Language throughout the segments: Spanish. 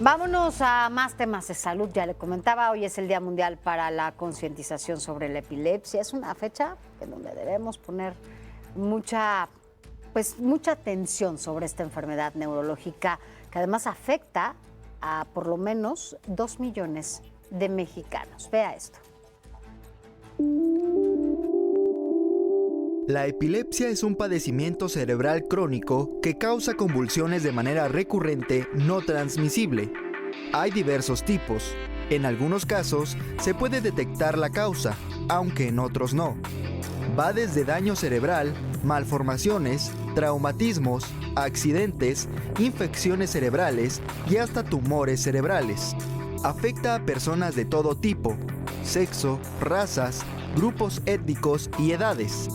Vámonos a más temas de salud. Ya le comentaba, hoy es el Día Mundial para la Concientización sobre la Epilepsia. Es una fecha en donde debemos poner mucha atención sobre esta enfermedad neurológica que además afecta a por lo menos 2 millones de mexicanos. Vea esto. La epilepsia es un padecimiento cerebral crónico que causa convulsiones de manera recurrente no transmisible. Hay diversos tipos. En algunos casos se puede detectar la causa, aunque en otros no. Va desde daño cerebral, malformaciones, traumatismos, accidentes, infecciones cerebrales y hasta tumores cerebrales. Afecta a personas de todo tipo, sexo, razas, grupos étnicos y edades.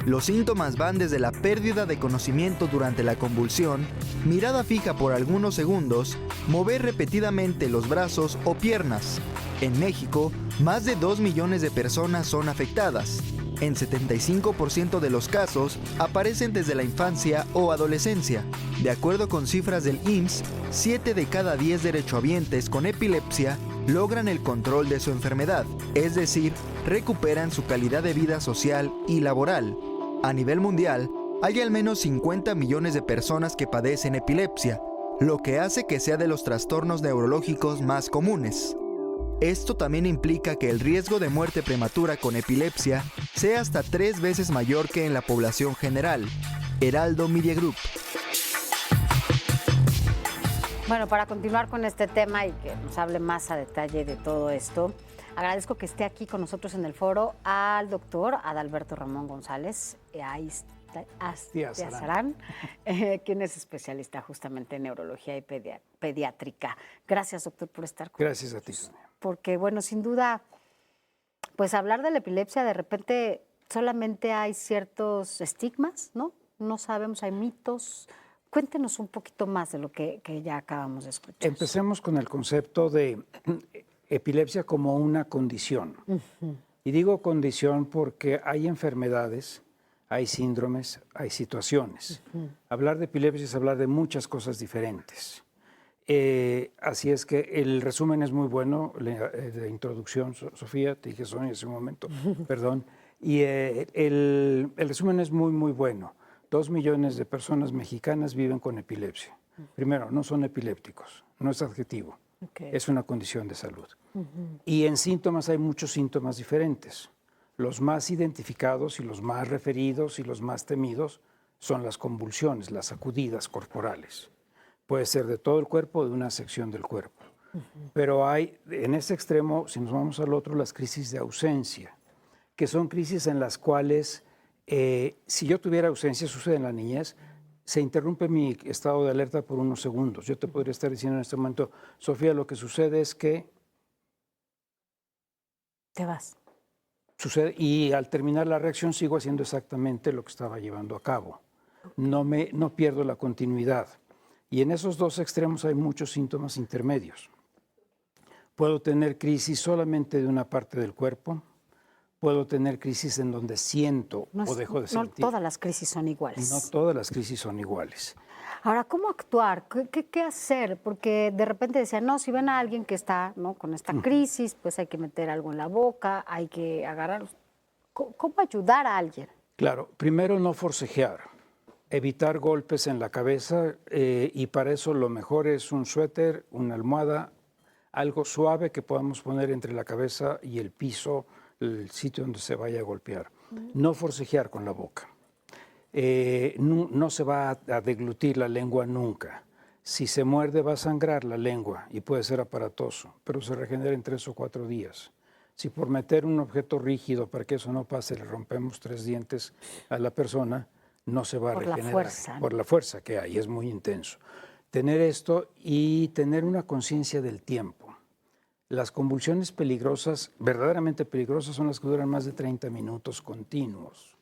Los síntomas van desde la pérdida de conocimiento durante la convulsión, mirada fija por algunos segundos, mover repetidamente los brazos o piernas. En México, más de 2 millones de personas son afectadas. En 75% de los casos, aparecen desde la infancia o adolescencia. De acuerdo con cifras del IMSS, 7 de cada 10 derechohabientes con epilepsia logran el control de su enfermedad, es decir, recuperan su calidad de vida social y laboral. A nivel mundial, hay al menos 50 millones de personas que padecen epilepsia, lo que hace que sea de los trastornos neurológicos más comunes. Esto también implica que el riesgo de muerte prematura con epilepsia sea hasta 3 veces mayor que en la población general. Heraldo Media Group. Bueno, para continuar con este tema y que nos hable más a detalle de todo esto, agradezco que esté aquí con nosotros en el foro al doctor Adalberto Ramón González Astiazarán, quien es especialista justamente en neurología y pediátrica. Gracias, doctor, por estar con nosotros. Gracias a ti, Sonia. Porque, bueno, sin duda, pues hablar de la epilepsia, de repente solamente hay ciertos estigmas, ¿no? No sabemos, hay mitos. Cuéntenos un poquito más de lo que ya acabamos de escuchar. Empecemos con el concepto de epilepsia como una condición. Y digo condición porque hay enfermedades, hay síndromes, hay situaciones. Hablar de epilepsia es hablar de muchas cosas diferentes. Así es que el resumen es muy bueno, de introducción, Sofía, te dije Sonia hace un momento, perdón. Y el resumen es muy, muy bueno. 2 millones de personas mexicanas viven con epilepsia. Primero, no son epilépticos, no es adjetivo, es una condición de salud. Y en síntomas hay muchos síntomas diferentes. Los más identificados y los más referidos y los más temidos son las convulsiones, las sacudidas corporales. Puede ser de todo el cuerpo o de una sección del cuerpo. Pero hay, en ese extremo, si nos vamos al otro, las crisis de ausencia, que son crisis en las cuales si yo tuviera ausencia, sucede en la niñez, se interrumpe mi estado de alerta por unos segundos. Yo te podría estar diciendo en este momento, Sofía, lo que sucede es que... Te vas. Sucede, y al terminar la reacción sigo haciendo exactamente lo que estaba llevando a cabo. No pierdo la continuidad. Y en esos dos extremos hay muchos síntomas intermedios. Puedo tener crisis solamente de una parte del cuerpo. Puedo tener crisis en donde siento o dejo de sentir. No todas las crisis son iguales. No todas las crisis son iguales. Ahora, ¿cómo actuar? ¿Qué hacer? Porque de repente decían, no, si ven a alguien que está, ¿no?, con esta crisis, pues hay que meter algo en la boca, hay que agarrar. ¿Cómo ayudar a alguien? Claro, primero no forcejear, evitar golpes en la cabeza y para eso lo mejor es un suéter, una almohada, algo suave que podamos poner entre la cabeza y el piso, el sitio donde se vaya a golpear. No forcejear con la boca. No se va a deglutir la lengua nunca. Si se muerde va a sangrar la lengua y puede ser aparatoso, pero se regenera en 3 o 4 días. Si por meter un objeto rígido para que eso no pase le rompemos 3 dientes a la persona, no se va a regenerar. Por la fuerza. Por la fuerza que hay, es muy intenso. Tener esto y tener una conciencia del tiempo. Las convulsiones peligrosas, verdaderamente peligrosas, son las que duran más de 30 minutos continuos.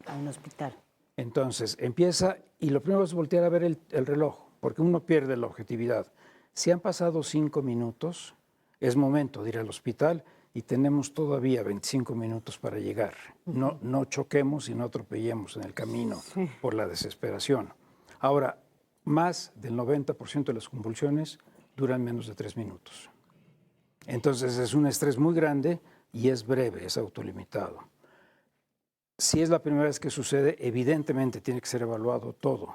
A un hospital. Entonces, empieza y lo primero es voltear a ver el reloj, porque uno pierde la objetividad. Si han pasado 5 minutos, es momento de ir al hospital y tenemos todavía 25 minutos para llegar. No choquemos y no atropellemos en el camino por la desesperación. Ahora, más del 90% de las convulsiones duran menos de 3 minutos. Entonces es un estrés muy grande y es breve, es autolimitado. Si es la primera vez que sucede, evidentemente tiene que ser evaluado todo,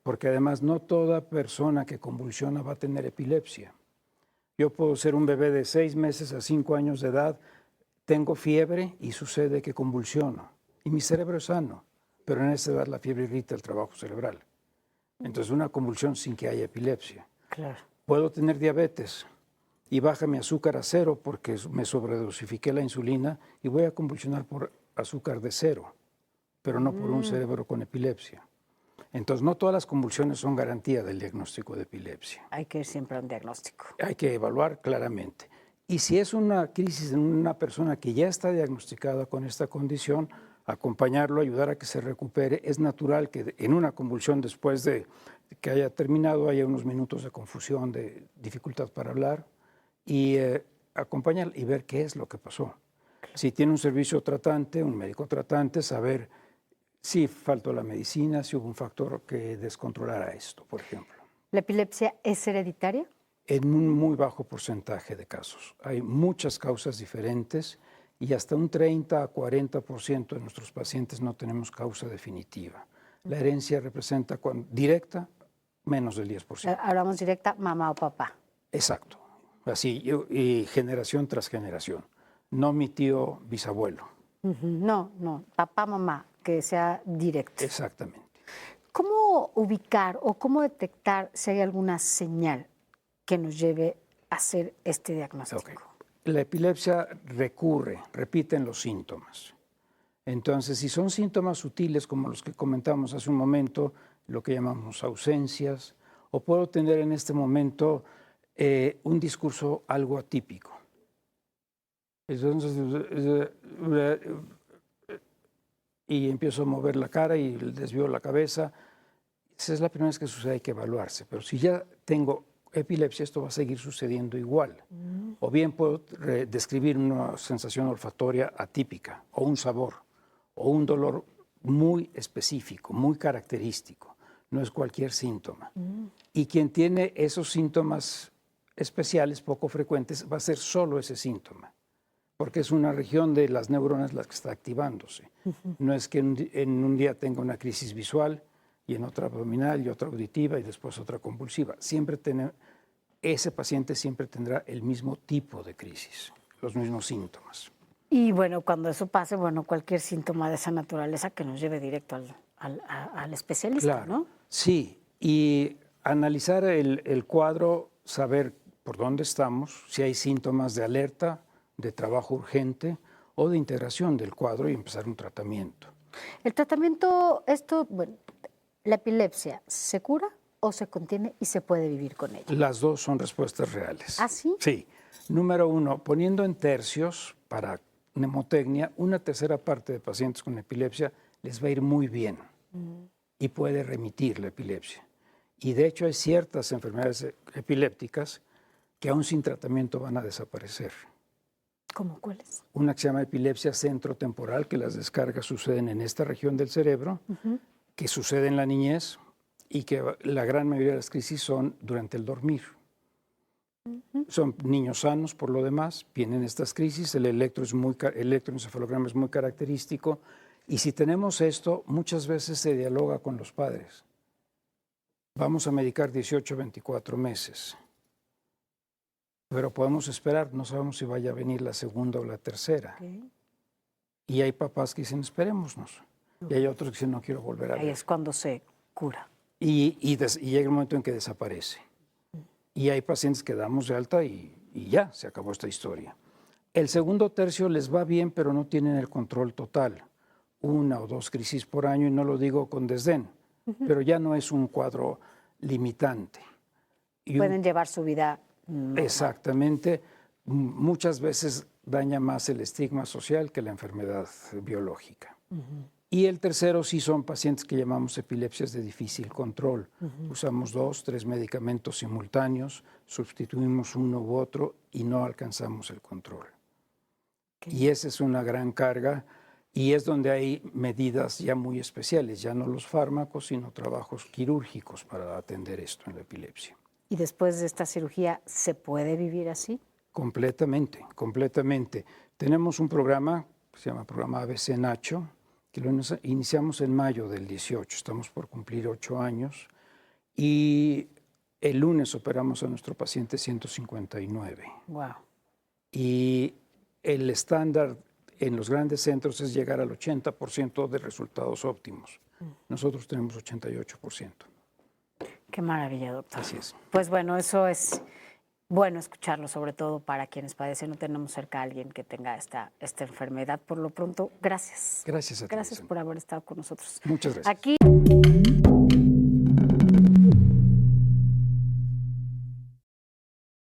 porque además no toda persona que convulsiona va a tener epilepsia. Yo puedo ser un bebé de 6 meses a 5 años de edad, tengo fiebre y sucede que convulsiono. Y mi cerebro es sano, pero en esa edad la fiebre irrita el trabajo cerebral. Entonces una convulsión sin que haya epilepsia. Claro. Puedo tener diabetes y baja mi azúcar a 0 porque me sobredosifiqué la insulina y voy a convulsionar por azúcar de 0, pero no por un cerebro con epilepsia. Entonces, no todas las convulsiones son garantía del diagnóstico de epilepsia. Hay que ir siempre a un diagnóstico. Hay que evaluar claramente. Y si es una crisis en una persona que ya está diagnosticada con esta condición, acompañarlo, ayudar a que se recupere. Es natural que en una convulsión, después de que haya terminado, haya unos minutos de confusión, de dificultad para hablar, y acompañar y ver qué es lo que pasó. Si tiene un servicio tratante, un médico tratante, saber si faltó la medicina, si hubo un factor que descontrolara esto, por ejemplo. ¿La epilepsia es hereditaria? En un muy bajo porcentaje de casos. Hay muchas causas diferentes y hasta un 30 a 40% de nuestros pacientes no tenemos causa definitiva. La herencia representa directa menos del 10%. Hablamos directa, mamá o papá. Exacto. Así, y generación tras generación. No mi tío bisabuelo. No, papá, mamá, que sea directo. Exactamente. ¿Cómo ubicar o cómo detectar si hay alguna señal que nos lleve a hacer este diagnóstico? Okay. La epilepsia repiten los síntomas. Entonces, si son síntomas sutiles como los que comentamos hace un momento, lo que llamamos ausencias, o puedo tener en este momento un discurso algo atípico. Entonces, y empiezo a mover la cara y desvío la cabeza. Esa es la primera vez que sucede, hay que evaluarse. Pero si ya tengo epilepsia, esto va a seguir sucediendo igual. O bien puedo describir una sensación olfatoria atípica, o un sabor, o un dolor muy específico, muy característico. No es cualquier síntoma. Y quien tiene esos síntomas especiales, poco frecuentes, va a ser solo ese síntoma, porque es una región de las neuronas la que está activándose. No es que en un día tenga una crisis visual y en otra abdominal y otra auditiva y después otra convulsiva. Ese paciente siempre tendrá el mismo tipo de crisis, los mismos síntomas. Y bueno, cuando eso pase, cualquier síntoma de esa naturaleza que nos lleve directo al especialista, Claro, ¿no? Sí, y analizar el cuadro, saber por dónde estamos, si hay síntomas de alerta, de trabajo urgente o de integración del cuadro y empezar un tratamiento. El tratamiento, la epilepsia, ¿se cura o se contiene y se puede vivir con ella? Las dos son respuestas reales. ¿Ah, sí? Sí. Número 1, poniendo en tercios para mnemotecnia, una tercera parte de pacientes con epilepsia les va a ir muy bien y puede remitir la epilepsia. Y de hecho hay ciertas enfermedades epilépticas que aún sin tratamiento van a desaparecer. ¿Cómo cuáles? Una que se llama epilepsia centrotemporal, que las descargas suceden en esta región del cerebro, que sucede en la niñez y que la gran mayoría de las crisis son durante el dormir. Son niños sanos, por lo demás, vienen estas crisis, el electroencefalograma es muy característico, y si tenemos esto, muchas veces se dialoga con los padres. Vamos a medicar 18 o 24 meses, pero podemos esperar, no sabemos si vaya a venir la segunda o la tercera. Okay. Y hay papás que dicen, esperémonos, y hay otros que dicen, no quiero volver a ver. Ahí es cuando se cura. Y llega el momento en que desaparece. Y hay pacientes que damos de alta y ya, se acabó esta historia. El segundo tercio les va bien, pero no tienen el control total. 1 o 2 crisis por año, y no lo digo con desdén, pero ya no es un cuadro limitante. Pueden llevar su vida normal. Exactamente. Muchas veces daña más el estigma social que la enfermedad biológica. Y el tercero sí son pacientes que llamamos epilepsias de difícil control. Usamos 2, 3 medicamentos simultáneos, sustituimos uno u otro y no alcanzamos el control. Y esa es una gran carga y es donde hay medidas ya muy especiales, ya no los fármacos, sino trabajos quirúrgicos para atender esto en la epilepsia. ¿Y después de esta cirugía se puede vivir así? Completamente, completamente. Tenemos un programa que se llama Programa ABC Nacho, que lo iniciamos en mayo del 18, estamos por cumplir 8 años, y el lunes operamos a nuestro paciente 159. Wow. Y el estándar en los grandes centros es llegar al 80% de resultados óptimos. Nosotros tenemos 88%. Qué maravilla, doctor. Así es. Pues bueno, eso es bueno escucharlo, sobre todo para quienes padecen. No tenemos cerca a alguien que tenga esta enfermedad. Por lo pronto, gracias. Gracias a ti. Gracias por haber estado con nosotros. Muchas gracias. Aquí.